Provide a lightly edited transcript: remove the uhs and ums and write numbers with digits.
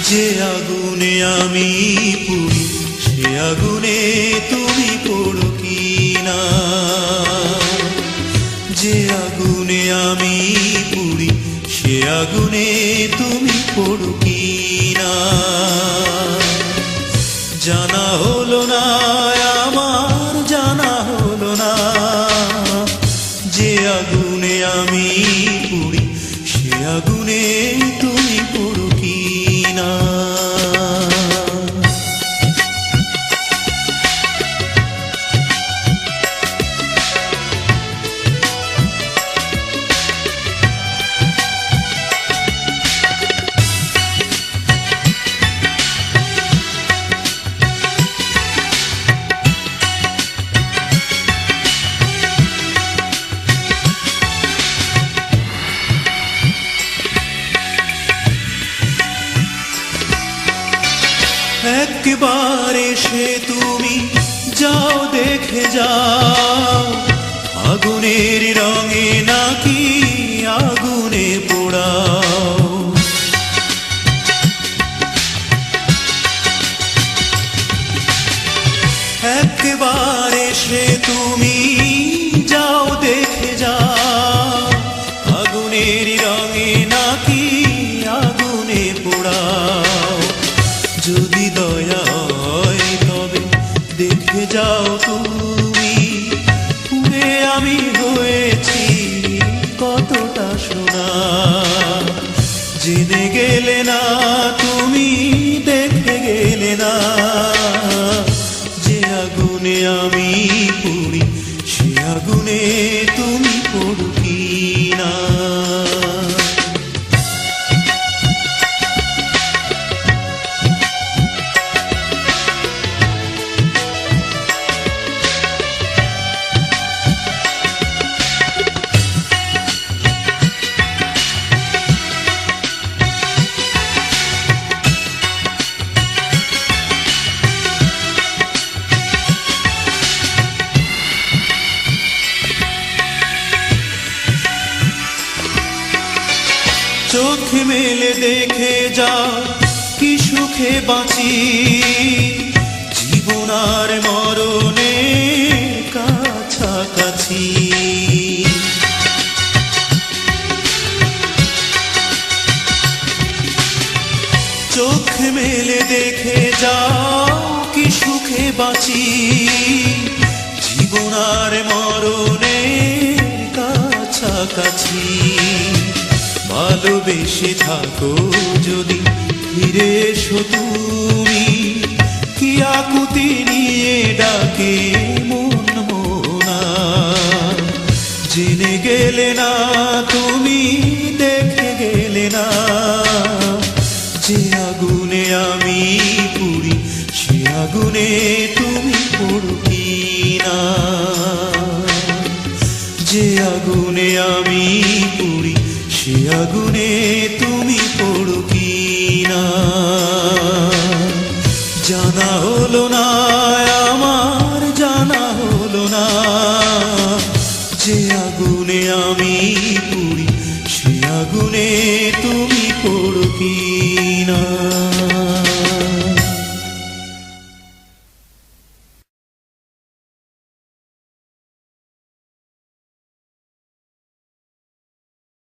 যে আগুনে আমি পুড়ি সে আগুনে তুমি পড়ো কিনা, যে আগুনে আমি পুড়ি সে আগুনে তুমি পড়ো কিনা। জানা হলো না আমার, জানা হলো না, যে আগুনে আমি পুড়ি সে আগুনে তুমি পড়ো কিনা। একবার এসে তুমি যাও, দেখে যাও, আগুনের রঙে নাকি আগুনে পোড়াও। একবার এসে তুমি যাও, দেখে যাও, আগুনের রঙে নাকি আগুনে পোড়াও। যদি দয়া হয় তবে দেখে যাও তুমি, পুড়ে আমি হয়েছি কতটা সোনা। জেনে গেলে না তুমি, দেখে গেলে না, যে আগুনে আমি পুড়ি সে আগুনে তুমি পড়ো কিনা। চোখ মেলে দেখে যাও কি সুখে বাঁচি, জীবন আর মরণে কাছাকাছি। চোখ মেলে দেখে যাও কি সুখে বাঁচি, জীবন আর মরণে কাছাকাছি। ভালোবেসে থাকো যদি ফিরে এসো তুমি, কি আকুতি নিয়ে ডাকে মন মোনা। জেনে গেলে না তুমি, দেখে গেলে না, যে আগুনে আমি পুড়ি সে আগুনে তুমি পড়ো কিনা। যে আগুনে আমি পুড়ি সে আগুনে তুমি পড়ো কিনা। জানা হলো না আমার, জানা হলো না, যে আগুনে আমি পুড়ি সে আগুনে তুমি পড়ো কিনা।